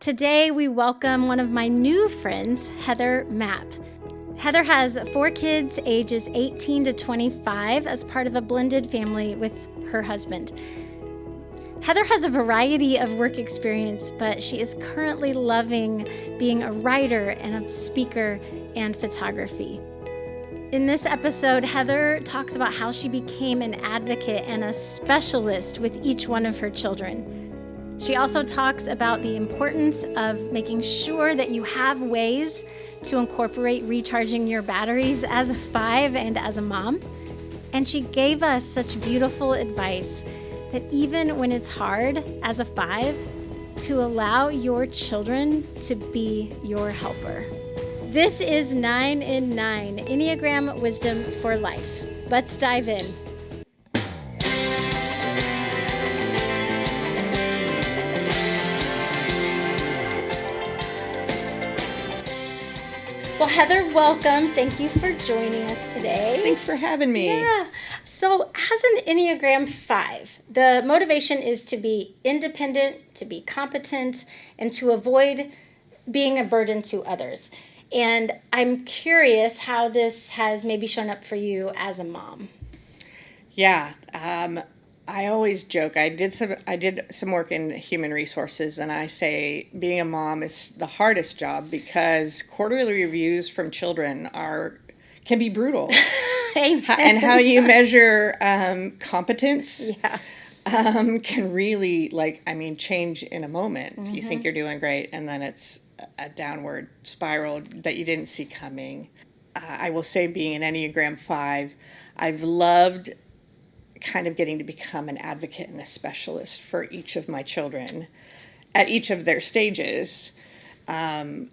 Today, we welcome one of my new friends, Heather Mapp. Heather has 4 kids, ages 18 to 25, as part of a blended family with her husband. Heather has a variety of work experience, but she is currently loving being a writer and a speaker and photography. In this episode, Heather talks about how she became an advocate and a specialist with each one of her children. She also talks about the importance of making sure that you have ways to incorporate recharging your batteries as a 5 and as a mom. And she gave us such beautiful advice that even when it's hard as a 5, to allow your children to be your helper. This is 9 in 9, Enneagram Wisdom for Life. Let's dive in. Well, Heather, welcome. Thank you for joining us today. Thanks for having me. Yeah. So as an Enneagram 5, the motivation is to be independent, to be competent, and to avoid being a burden to others. And I'm curious how this has maybe shown up for you as a mom. Yeah. I always joke. I did some work in human resources, and I say being a mom is the hardest job because quarterly reviews from children can be brutal. Amen. And how you measure competence can really change in a moment. Mm-hmm. You think you're doing great, and then it's a downward spiral that you didn't see coming. I will say, being an Enneagram 5, I've loved kind of getting to become an advocate and a specialist for each of my children at each of their stages. And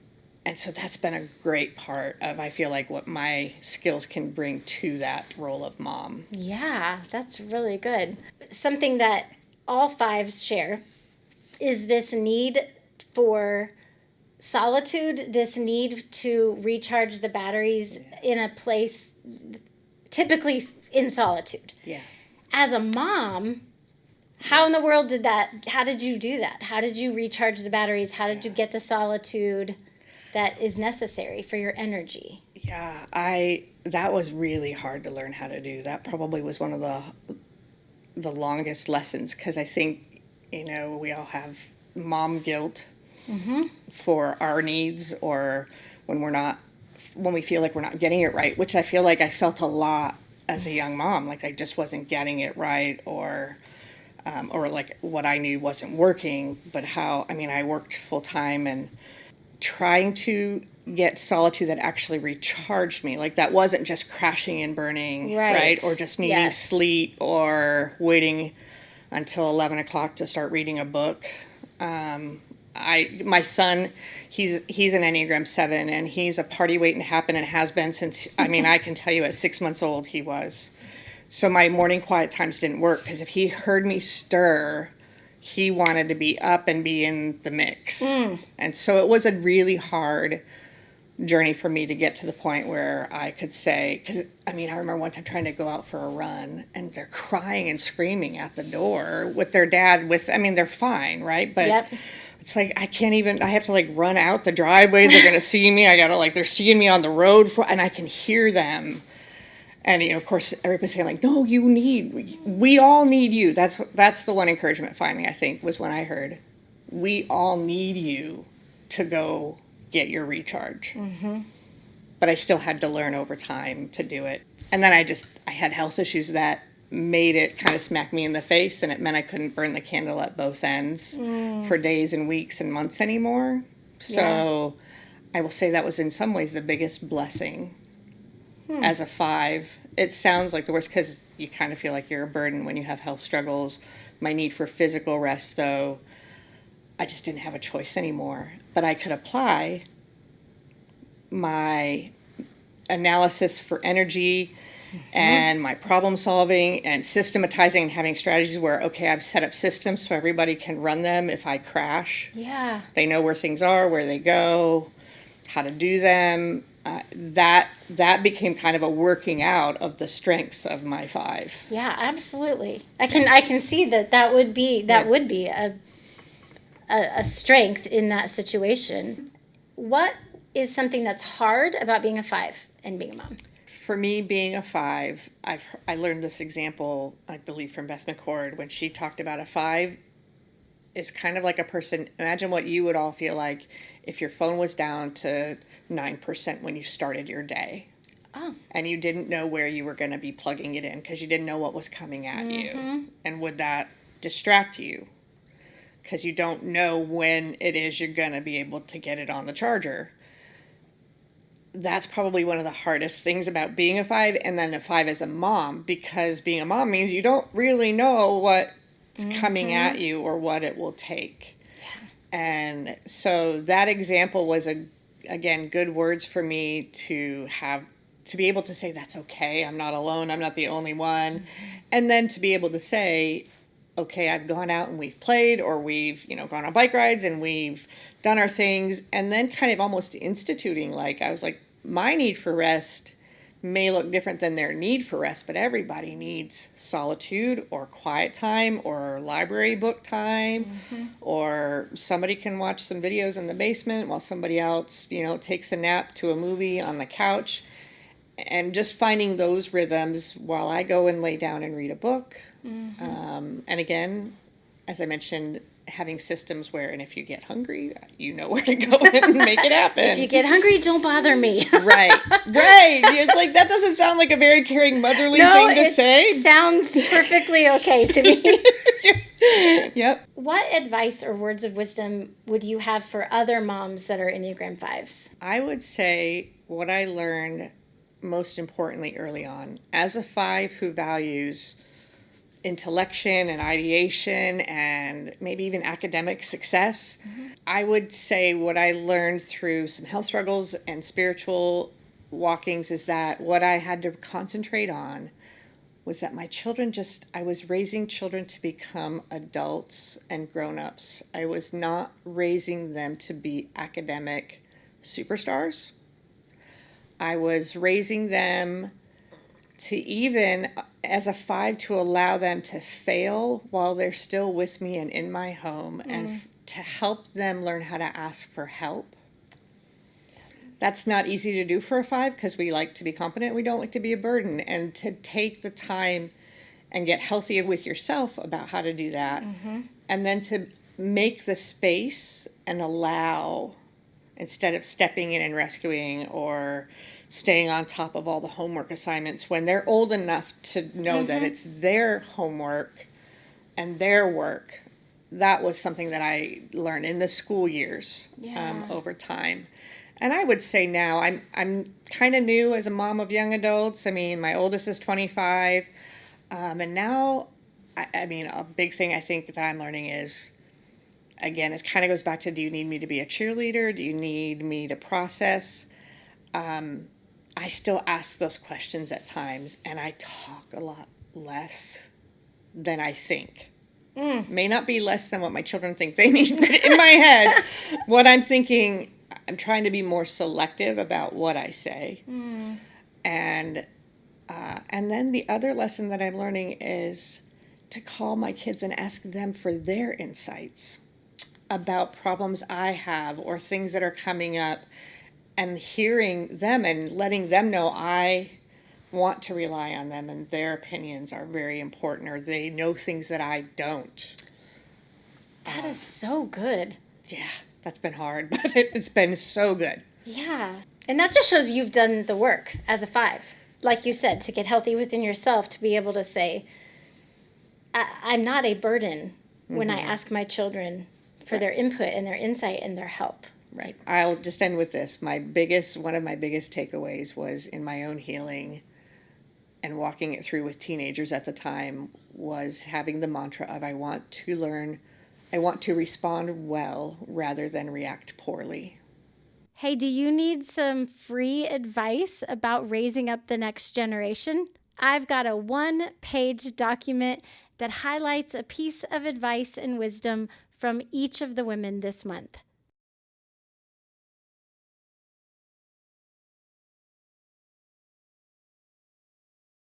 so that's been a great part of, I feel like, what my skills can bring to that role of mom. Yeah, that's really good. Something that all 5s share is this need for solitude, this need to recharge the batteries in a place, typically in solitude. Yeah. As a mom, how in the world how did you do that? How did you recharge the batteries? How did you get the solitude that is necessary for your energy? Yeah, that was really hard to learn how to do. That probably was one of the longest lessons, because I think, we all have mom guilt for our needs, or when we feel like we're not getting it right, which I feel like I felt a lot as a young mom, like I just wasn't getting it right, or like what I knew wasn't working. But I worked full time and trying to get solitude that actually recharged me. Like that wasn't just crashing and burning, right? Or just needing sleep or waiting until 11 o'clock to start reading a book. My son, he's an Enneagram 7, and he's a party waiting to happen, and has been since, I can tell you at 6 months old he was. So my morning quiet times didn't work, because if he heard me stir, he wanted to be up and be in the mix. And so it was a really hard journey for me to get to the point where I could say, because I remember one time trying to go out for a run, and they're crying and screaming at the door with their dad. They're fine, right? But it's like, I have to run out the driveway. They're going to see me. They're seeing me on the road, and I can hear them. And, of course, everybody's saying, no, we all need you. That's the one encouragement finally, I think, was when I heard, we all need you to go get your recharge. Mm-hmm. But I still had to learn over time to do it. And then I had health issues that made it kind of smack me in the face, and it meant I couldn't burn the candle at both ends for days and weeks and months anymore. So I will say that was in some ways the biggest blessing as a 5. It sounds like the worst, because you kind of feel like you're a burden when you have health struggles. My need for physical rest, though, I just didn't have a choice anymore. But I could apply my analysis for energy and my problem solving and systematizing and having strategies where, okay, I've set up systems so everybody can run them if I crash. Yeah. They know where things are, where they go, how to do them. That became kind of a working out of the strengths of my 5. Yeah, absolutely. I can see that would be a a strength in that situation. What is something that's hard about being a 5 and being a mom? For me, being a 5, I learned this example, I believe, from Beth McCord when she talked about a 5 is kind of like a person. Imagine what you would all feel like if your phone was down to 9% when you started your day. Oh. And you didn't know where you were going to be plugging it in because you didn't know what was coming at you. And would that distract you? Because you don't know when it is you're going to be able to get it on the charger. That's probably one of the hardest things about being a 5, and then a 5 as a mom, because being a mom means you don't really know what's coming at you or what it will take. Yeah. And so that example was, again, good words for me to be able to say, that's okay. I'm not alone. I'm not the only one. And then to be able to say, okay, I've gone out and we've played, or we've, gone on bike rides and we've done our things. And then kind of almost instituting, I was like, my need for rest may look different than their need for rest, but everybody needs solitude or quiet time or library book time, or somebody can watch some videos in the basement while somebody else, takes a nap to a movie on the couch. And just finding those rhythms while I go and lay down and read a book. And again, as I mentioned, having systems where, and if you get hungry, you know where to go and make it happen. If you get hungry, don't bother me. Right. It's like, that doesn't sound like a very caring motherly thing to say. It sounds perfectly okay to me. Yep. What advice or words of wisdom would you have for other moms that are Enneagram 5s? I would say what I learned most importantly early on, as a 5 who values intellection and ideation and maybe even academic success, I would say what I learned through some health struggles and spiritual walkings is that what I had to concentrate on was that I was raising children to become adults and grown-ups. I was not raising them to be academic superstars. I was raising them to, even as a 5, to allow them to fail while they're still with me and in my home, and to help them learn how to ask for help. That's not easy to do for a 5 because we like to be competent. We don't like to be a burden. And to take the time and get healthy with yourself about how to do that. And then to make the space and allow, instead of stepping in and rescuing or staying on top of all the homework assignments, when they're old enough to know that it's their homework and their work. That was something that I learned in the school years over time. And I would say now I'm kind of new as a mom of young adults. I mean, my oldest is 25. And now, a big thing I think that I'm learning is, again, it kind of goes back to, do you need me to be a cheerleader? Do you need me to process? I still ask those questions at times, and I talk a lot less than I think. May not be less than what my children think they need, but in my head, what I'm thinking, I'm trying to be more selective about what I say. And then the other lesson that I'm learning is to call my kids and ask them for their insights about problems I have or things that are coming up, and hearing them and letting them know I want to rely on them and their opinions are very important, or they know things that I don't. That is so good. Yeah, that's been hard, but it's been so good. Yeah. And that just shows you've done the work as a 5. Like you said, to get healthy within yourself, to be able to say, I'm not a burden when I ask my children for their input and their insight and their help. Right. I'll just end with this. One of my biggest takeaways was in my own healing and walking it through with teenagers at the time was having the mantra of, I want to respond well rather than react poorly. Hey, do you need some free advice about raising up the next generation? I've got a 1-page document that highlights a piece of advice and wisdom from each of the women this month.